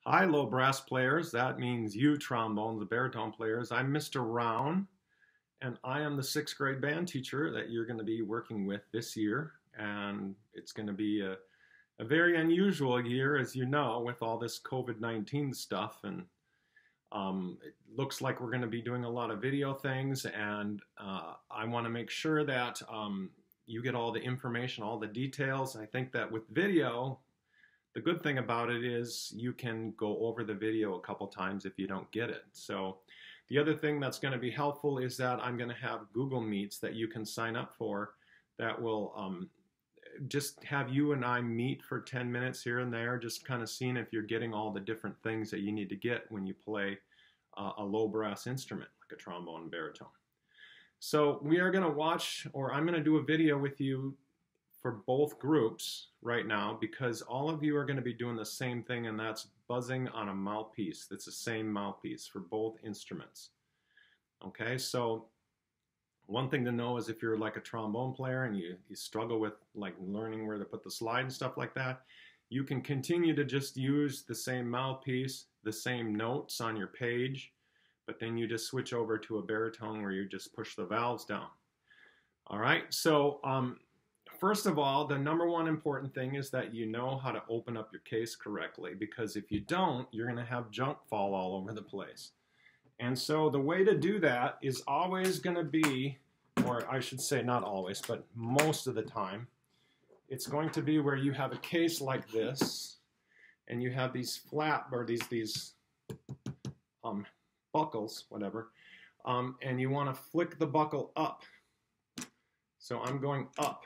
Hi, low brass players. That means you trombones, the baritone players. I'm Mr. Round, and I am the sixth grade band teacher that you're going to be working with this year. And it's going to be a very unusual year, as you know, with all this COVID-19 stuff. And it looks like we're going to be doing a lot of video things. And I want to make sure that you get all the information, all the details. I think that with video, the good thing about it is you can go over the video a couple times if you don't get it. So the other thing that's going to be helpful is that I'm going to have Google Meets that you can sign up for that will just have you and I meet for 10 minutes here and there, just kind of seeing if you're getting all the different things that you need to get when you play a low brass instrument like a trombone and baritone. So we are going to watch, or I'm going to do a video with you for both groups right now, because all of you are going to be doing the same thing, and that's buzzing on a mouthpiece. That's the same mouthpiece for both instruments. Okay, so one thing to know is if you're like a trombone player and you struggle with like learning where to put the slide and stuff like that, you can continue to just use the same mouthpiece, the same notes on your page, but then you just switch over to a baritone where you just push the valves down. All right, so first of all, the number one important thing is that you know how to open up your case correctly, because if you don't, you're going to have junk fall all over the place. And so the way to do that is always going to be, or I should say not always, but most of the time, it's going to be where you have a case like this, and you have these flap, or these buckles, whatever, and you want to flick the buckle up. So I'm going up.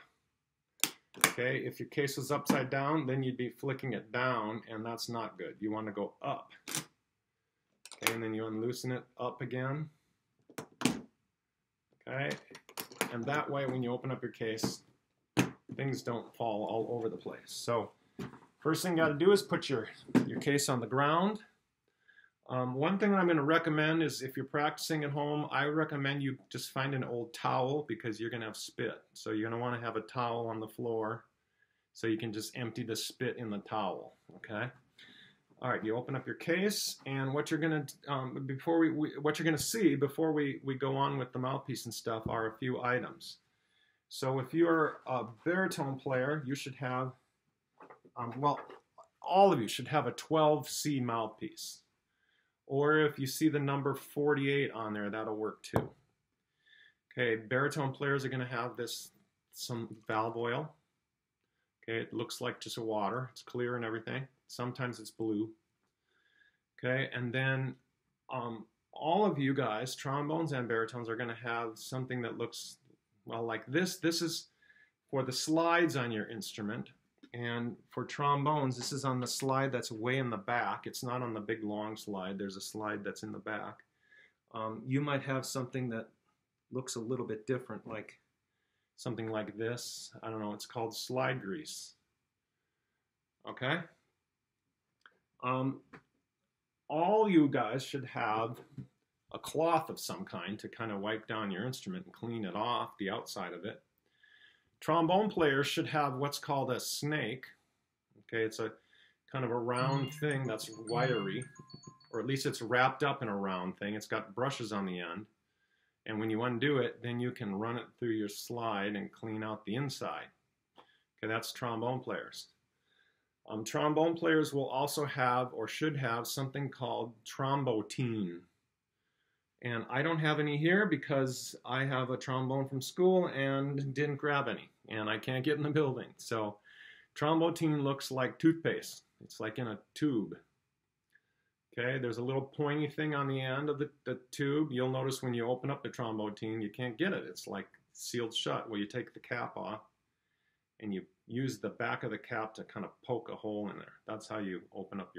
Okay, if your case was upside down, then you'd be flicking it down, and that's not good. You want to go up. Okay, and then you unloosen it up again. Okay, and that way when you open up your case, things don't fall all over the place. So first thing you got to do is put your case on the ground. One thing I'm going to recommend is if you're practicing at home, I recommend you just find an old towel, because you're going to have spit. So you're going to want to have a towel on the floor so you can just empty the spit in the towel, okay? All right, you open up your case, and what you're going to, what you're going to see before we go on with the mouthpiece and stuff are a few items. So if you're a baritone player, you should have, well, all of you should have a 12C mouthpiece. Or if you see the number 48 on there, that'll work too. Okay, baritone players are going to have some valve oil. Okay, it looks like just water. It's clear and everything. Sometimes it's blue. Okay, and then all of you guys, trombones and baritones, are going to have something that looks, well, like this. This is for the slides on your instrument. And for trombones, this is on the slide that's way in the back. It's not on the big long slide. There's a slide that's in the back. You might have something that looks a little bit different, like something like this. I don't know, it's called slide grease. Okay? All you guys should have a cloth of some kind to kind of wipe down your instrument and clean it off, the outside of it. Trombone players should have what's called a snake. Okay, it's a kind of a round thing that's wiry, or at least it's wrapped up in a round thing. It's got brushes on the end. And when you undo it, then you can run it through your slide and clean out the inside. Okay, that's trombone players. Trombone players will also have, or should have, something called trombotine. And I don't have any here because I have a trombone from school and didn't grab any, and I can't get in the building. So trombotine looks like toothpaste. It's like in a tube. Okay, there's a little pointy thing on the end of the tube. You'll notice when you open up the trombotine, you can't get it. It's like sealed shut. Well, you take the cap off, and you use the back of the cap to kind of poke a hole in there. That's how you open up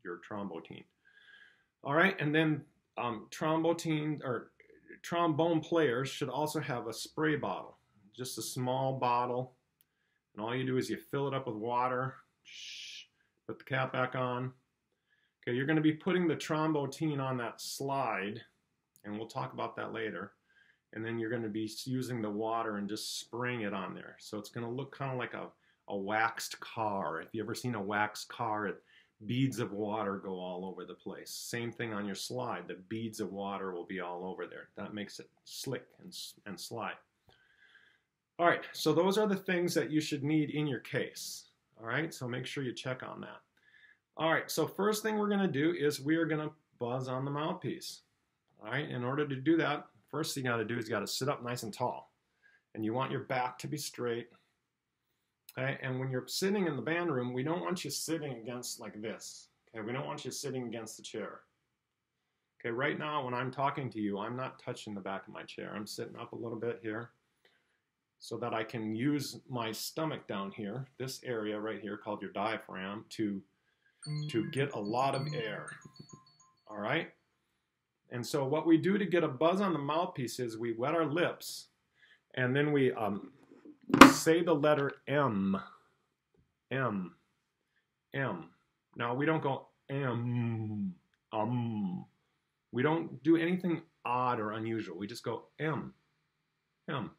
your trombotine. All right, and then trombone players should also have a spray bottle, just a small bottle, and all you do is you fill it up with water, put the cap back on. Okay, you're going to be putting the trombotine on that slide, and we'll talk about that later, and then you're going to be using the water and just spraying it on there. So it's going to look kind of like a waxed car. If you ever seen a waxed car, it beads of water go all over the place. Same thing on your slide. The beads of water will be all over there. That makes it slick and slide. All right, so those are the things that you should need in your case. All right, so make sure you check on that. All right, so first thing we're going to do is we are going to buzz on the mouthpiece. All right, in order to do that, first thing you got to do is you got to sit up nice and tall. And you want your back to be straight. Okay, and when you're sitting in the band room, we don't want you sitting against like this. Okay, we don't want you sitting against the chair. Okay, right now when I'm talking to you, I'm not touching the back of my chair. I'm sitting up a little bit here so that I can use my stomach down here, this area right here called your diaphragm, to get a lot of air. All right? And so what we do to get a buzz on the mouthpiece is we wet our lips, and then we say the letter M. M. M. Now, we don't go M. We don't do anything odd or unusual. We just go M. M.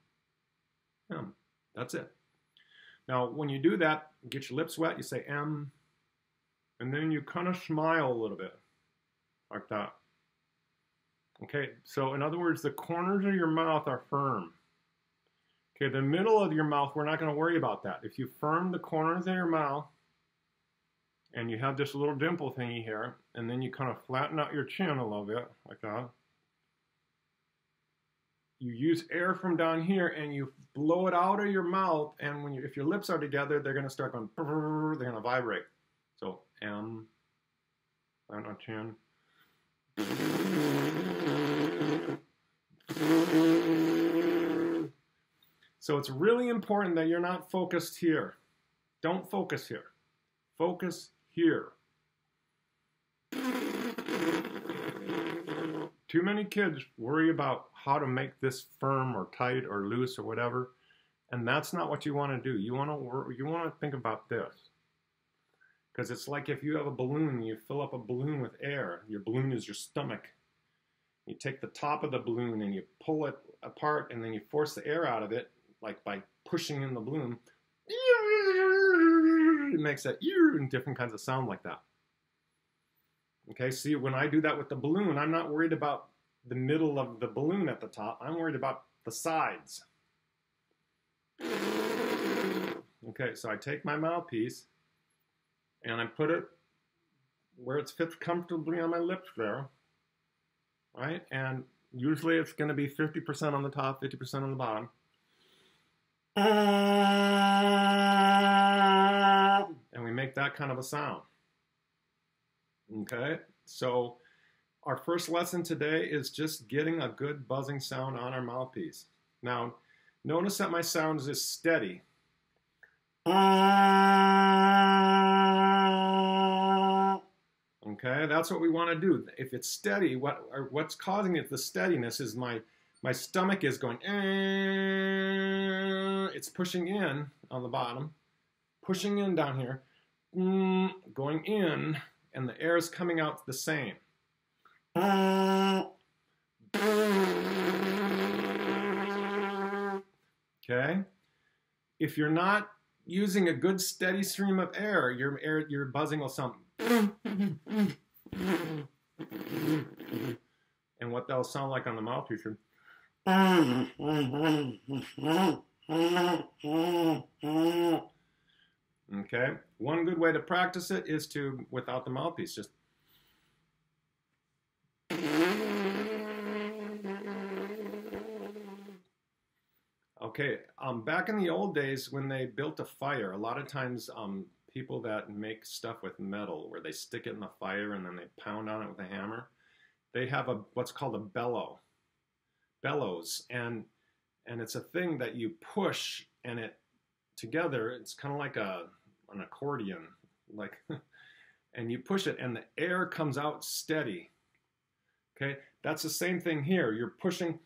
M. That's it. Now, when you do that, get your lips wet, you say M, and then you kind of smile a little bit, like that. Okay, so in other words, the corners of your mouth are firm. Okay, the middle of your mouth, we're not going to worry about that. If you firm the corners of your mouth, and you have this little dimple thingy here, and then you kind of flatten out your chin a little bit, like that. You use air from down here, and you blow it out of your mouth, and when if your lips are together, they're going to start going, brrr, they're going to vibrate. So, M, flatten out chin. So it's really important that you're not focused here. Don't focus here. Focus here. Too many kids worry about how to make this firm or tight or loose or whatever, and that's not what you want to do. You want to think about this. Because it's like if you have a balloon and you fill up a balloon with air, your balloon is your stomach. You take the top of the balloon and you pull it apart and then you force the air out of it, like by pushing in the balloon. It makes that different kinds of sound like that. Okay, see, when I do that with the balloon, I'm not worried about the middle of the balloon at the top. I'm worried about the sides. Okay, so I take my mouthpiece and I put it where it fits comfortably on my lips there, right? And usually it's going to be 50% on the top, 50% on the bottom. And we make that kind of a sound. Okay, so our first lesson today is just getting a good buzzing sound on our mouthpiece. Now, notice that my sound is steady. Okay, that's what we want to do. If it's steady, what's causing it, the steadiness, is my stomach is going, it's pushing in on the bottom, pushing in down here, going in, and the air is coming out the same. Okay? If you're not using a good steady stream of air, your buzzing will sound. And what that'll sound like on the mouthpiece. Okay? One good way to practice it is to, without the mouthpiece, just. Okay, back in the old days when they built a fire, a lot of times people that make stuff with metal, where they stick it in the fire and then they pound on it with a hammer, they have what's called a bellows, and it's a thing that you push and it together. It's kind of like an accordion, like, and you push it and the air comes out steady. Okay, that's the same thing here. You're pushing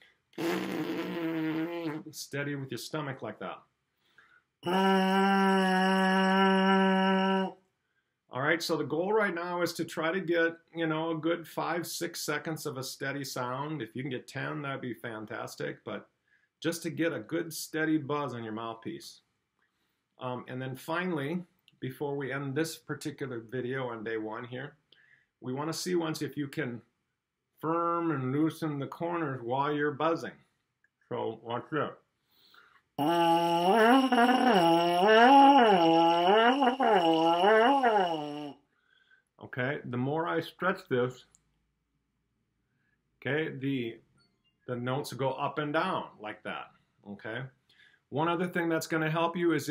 steady with your stomach like that. All right, so the goal right now is to try to get, a good 5-6 seconds of a steady sound. If you can get 10, that'd be fantastic, but just to get a good steady buzz on your mouthpiece. And then finally, before we end this particular video on day 1 here. We want to see once if you can firm and loosen the corners while you're buzzing. So watch this. Okay, the more I stretch this, okay, the notes go up and down like that, okay? One other thing that's going to help you is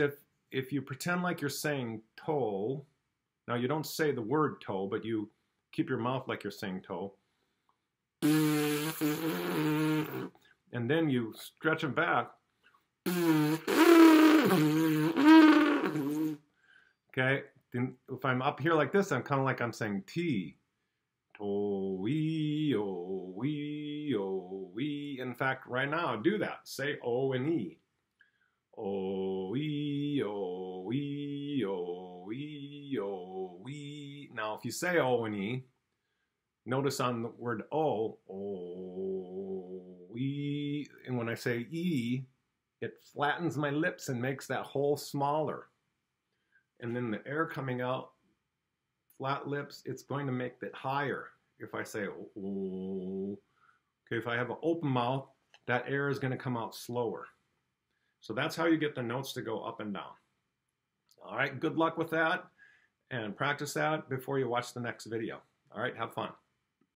if you pretend like you're saying toe. Now you don't say the word toe, but you keep your mouth like you're saying toe. And then you stretch them back. Okay, then if I'm up here like this, I'm kind of like I'm saying T. To, wee, oh, wee, oh, wee. In fact, right now, do that. Say O and E. O, wee, oh, wee, oh, wee, oh, wee. Now, if you say O and E, notice on the word O, wee, and when I say E, it flattens my lips and makes that hole smaller. And then the air coming out, flat lips, it's going to make it higher. If I say, oh, okay, if I have an open mouth, that air is going to come out slower. So that's how you get the notes to go up and down. All right, good luck with that, and practice that before you watch the next video. All right, have fun.